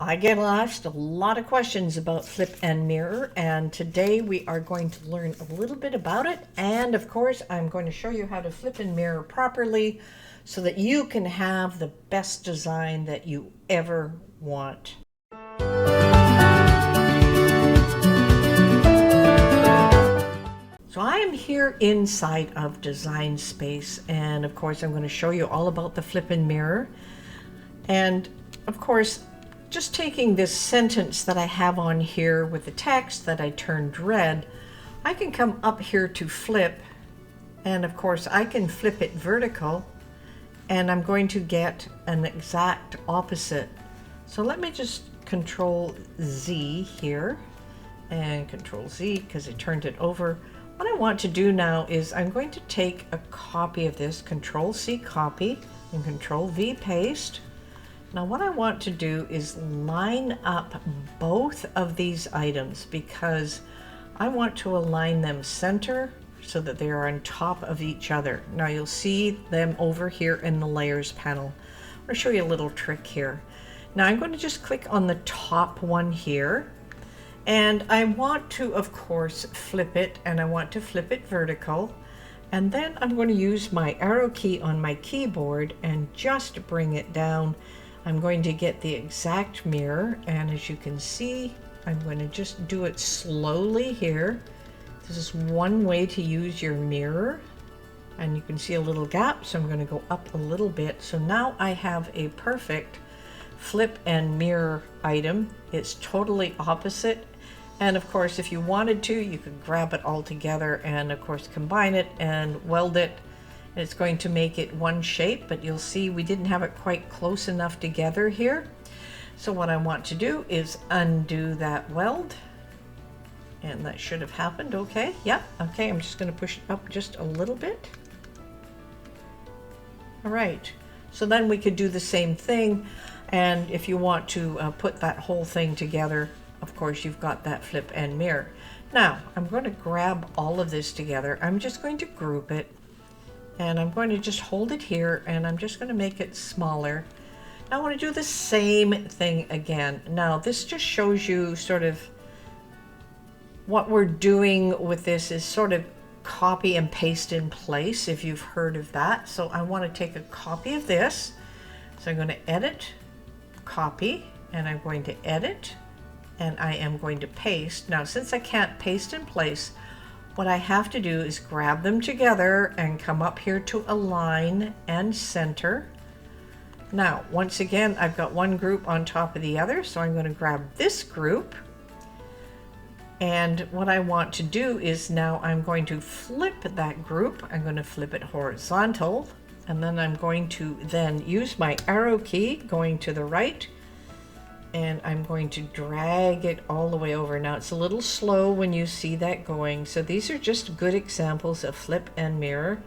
I get asked a lot of questions about flip and mirror, and today we are going to learn a little bit about it. And of course, I'm going to show you how to flip and mirror properly so that you can have the best design that you ever want. So I am here inside of Design Space, and of course I'm going to show you all about the flip and mirror. And of course, just taking this sentence that I have on here with the text that I turned red, I can come up here to flip, and of course I can flip it vertical, and I'm going to get an exact opposite. So let me just Control Z here, and Control Z because I turned it over. What I want to do now is I'm going to take a copy of this, Control C copy, and Control V paste. Now what I want to do is line up both of these items because I want to align them center so that they are on top of each other. Now you'll see them over here in the layers panel. I'm going to show you a little trick here. Now I'm going to just click on the top one here, and I want to, of course, flip it, and I want to flip it vertical. And then I'm going to use my arrow key on my keyboard and just bring it down. I'm going to get the exact mirror, and as you can see, I'm going to just do it slowly here. This is one way to use your mirror, and you can see a little gap, so I'm going to go up a little bit. So now I have a perfect flip and mirror item. It's totally opposite, and of course if you wanted to, you could grab it all together and of course combine it and weld it. It's going to make it one shape, but you'll see we didn't have it quite close enough together here. So what I want to do is undo that weld, and that should have happened. Okay, yeah, okay, I'm just going to push it up just a little bit. All right, so then we could do the same thing, and if you want to put that whole thing together, of course you've got that flip and mirror. Now I'm going to grab all of this together. I'm just going to group it, and I'm going to just hold it here, and I'm just going to make it smaller. Now I want to do the same thing again. Now this just shows you sort of what we're doing with this is sort of copy and paste in place, if you've heard of that. So I want to take a copy of this. So I'm going to edit, copy, and I'm going to edit, and I am going to paste. Now since I can't paste in place, what I have to do is grab them together and come up here to align and center. Now, once again, I've got one group on top of the other, so I'm going to grab this group. And what I want to do is now I'm going to flip that group. I'm going to flip it horizontal, and then I'm going to then use my arrow key going to the right, and I'm going to drag it all the way over. Now it's a little slow when you see that going. So these are just good examples of flip and mirror.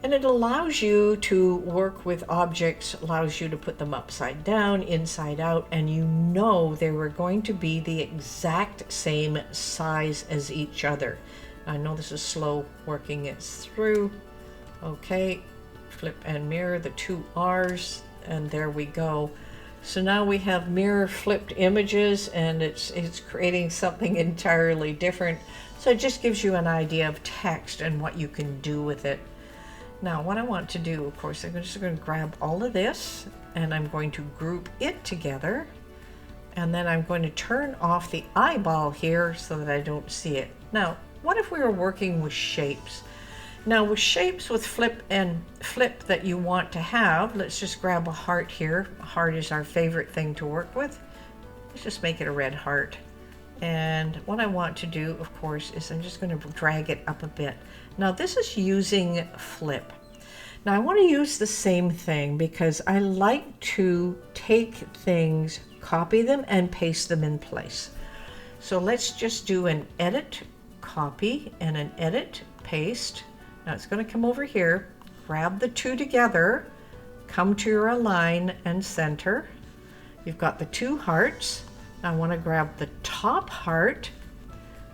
And it allows you to work with objects, allows you to put them upside down, inside out, and you know they were going to be the exact same size as each other. I know this is slow working it through. Okay, flip and mirror, the two R's, and there we go. So now we have mirror flipped images, and it's creating something entirely different. So it just gives you an idea of text and what you can do with it. Now what I want to do, of course, I'm just going to grab all of this, and I'm going to group it together, and then I'm going to turn off the eyeball here so that I don't see it. Now what if we were working with shapes? Now with shapes with flip and flip that you want to have, let's just grab a heart here. A heart is our favorite thing to work with. Let's just make it a red heart. And what I want to do, of course, is I'm just going to drag it up a bit. Now this is using flip. Now I want to use the same thing because I like to take things, copy them, and paste them in place. So let's just do an edit, copy, and an edit, paste. Now it's going to come over here, grab the two together, come to your align and center. You've got the two hearts. Now I want to grab the top heart.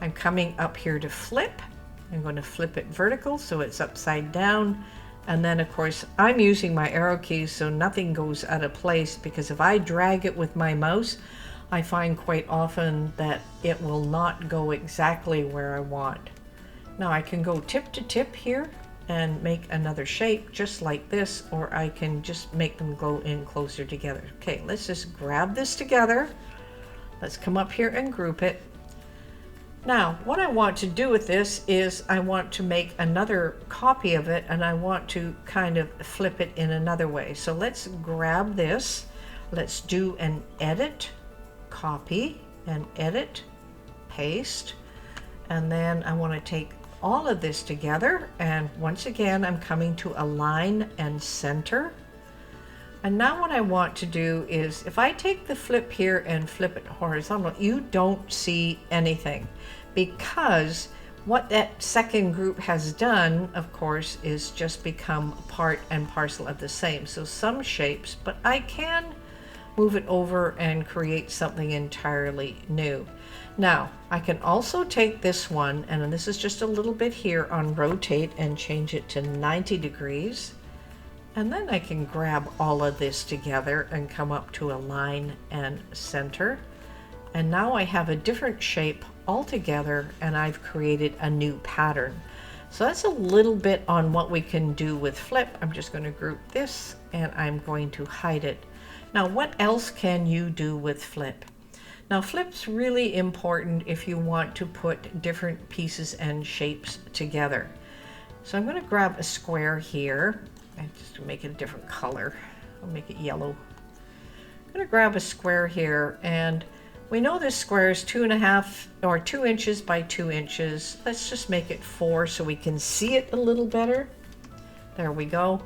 I'm coming up here to flip. I'm going to flip it vertical so it's upside down. And then of course I'm using my arrow keys so nothing goes out of place, because if I drag it with my mouse, I find quite often that it will not go exactly where I want. Now I can go tip to tip here and make another shape just like this, or I can just make them go in closer together. Okay, let's just grab this together. Let's come up here and group it. Now, what I want to do with this is I want to make another copy of it, and I want to kind of flip it in another way. So let's grab this. Let's do an edit, copy, and edit, paste. And then I want to take all of this together, and once again I'm coming to align and center. And now what I want to do is, if I take the flip here and flip it horizontal, you don't see anything, because what that second group has done, of course, is just become part and parcel of the same. So some shapes, but I can move it over and create something entirely new. Now, I can also take this one, and this is just a little bit here on rotate, and change it to 90 degrees. And then I can grab all of this together and come up to align and center. And now I have a different shape altogether, and I've created a new pattern. So that's a little bit on what we can do with flip. I'm just going to group this, and I'm going to hide it. Now, what else can you do with flip? Now, flip's really important if you want to put different pieces and shapes together. So I'm going to grab a square here, and just to make it a different color, I'll make it yellow. I'm going to grab a square here, and we know this square is 2.5 or 2 inches by 2 inches. Let's just make it 4 so we can see it a little better. There we go.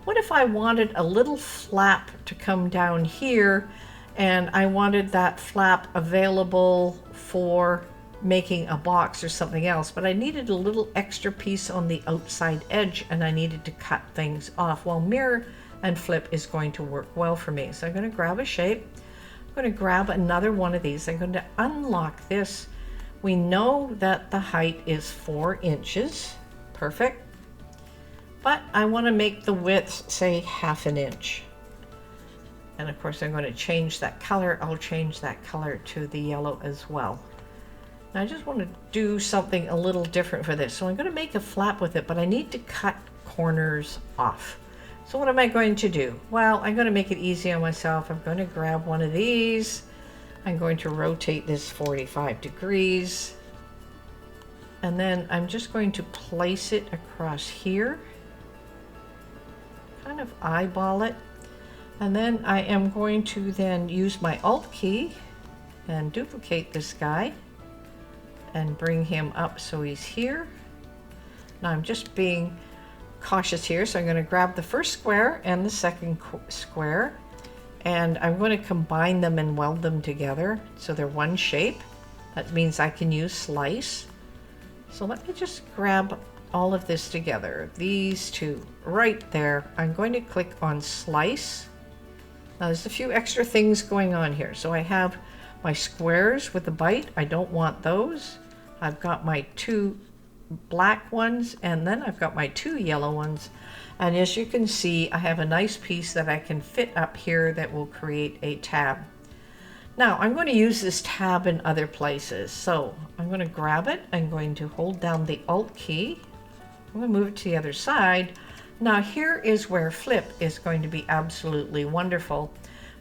What if I wanted a little flap to come down here, and I wanted that flap available for making a box or something else, but I needed a little extra piece on the outside edge, and I needed to cut things off? Well, mirror and flip is going to work well for me. So I'm going to grab a shape. I'm going to grab another one of these. I'm going to unlock this. We know that the height is 4 inches. Perfect. But I want to make the width, say, 1/2 inch. And of course I'm going to change that color. I'll change that color to the yellow as well. Now I just want to do something a little different for this. So I'm going to make a flap with it, but I need to cut corners off. So what am I going to do? Well, I'm going to make it easy on myself. I'm going to grab one of these. I'm going to rotate this 45 degrees. And then I'm just going to place it across here. Kind of eyeball it. And then I am going to then use my Alt key and duplicate this guy and bring him up so he's here. Now I'm just being cautious here, so I'm going to grab the first square and the second square, and I'm going to combine them and weld them together so they're one shape. That means I can use slice. So let me just grab all of this together, these two right there. I'm going to click on slice. Now there's a few extra things going on here. So I have my squares with the bite. I don't want those. I've got my 2 black ones, and then I've got my 2 yellow ones. And as you can see, I have a nice piece that I can fit up here that will create a tab. Now I'm going to use this tab in other places. So I'm going to grab it. I'm going to hold down the Alt key. I'm going to move it to the other side. Now here is where flip is going to be absolutely wonderful.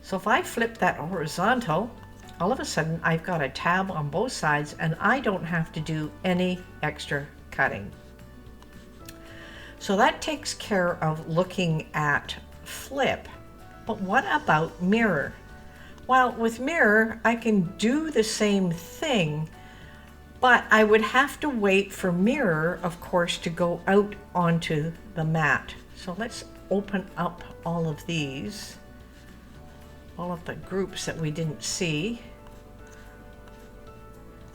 So if I flip that horizontal, all of a sudden I've got a tab on both sides, and I don't have to do any extra cutting. So that takes care of looking at flip. But what about mirror? Well, with mirror, I can do the same thing, but I would have to wait for mirror, of course, to go out onto the mat. So let's open up all of these, all of the groups that we didn't see.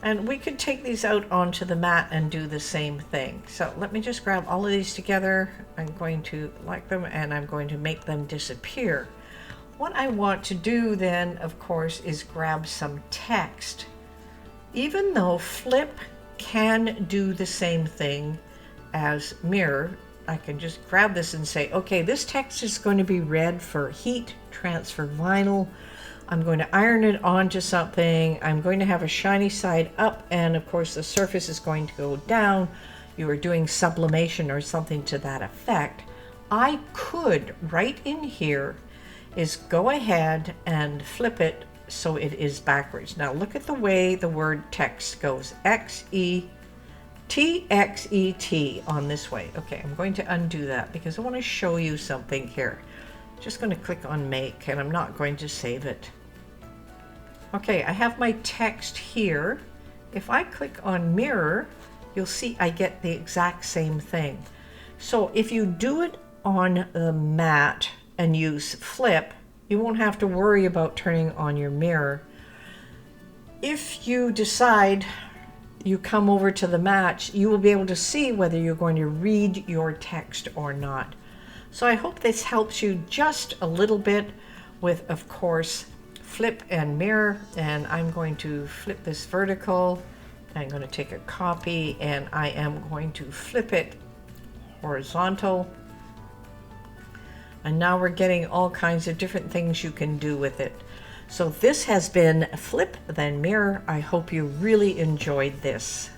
And we could take these out onto the mat and do the same thing. So let me just grab all of these together. I'm going to like them, and I'm going to make them disappear. What I want to do then, of course, is grab some text. Even though flip can do the same thing as mirror, I can just grab this and say, okay, this text is going to be read for heat transfer vinyl. I'm going to iron it onto something. I'm going to have a shiny side up, and of course the surface is going to go down. You are doing sublimation or something to that effect. I could, right in here, is go ahead and flip it so it is backwards. Now look at the way the word text goes. X-E-T-X-E-T on this way. Okay, I'm going to undo that because I want to show you something here. Just going to click on make, and I'm not going to save it. Okay, I have my text here. If I click on mirror, you'll see I get the exact same thing. So if you do it on the mat and use flip, you won't have to worry about turning on your mirror. If you decide you come over to the mat, you will be able to see whether you're going to read your text or not. So I hope this helps you just a little bit with, of course, flip and mirror. And I'm going to flip this vertical. I'm going to take a copy and I am going to flip it horizontal. And now we're getting all kinds of different things you can do with it. So this has been Flip Then Mirror. I hope you really enjoyed this.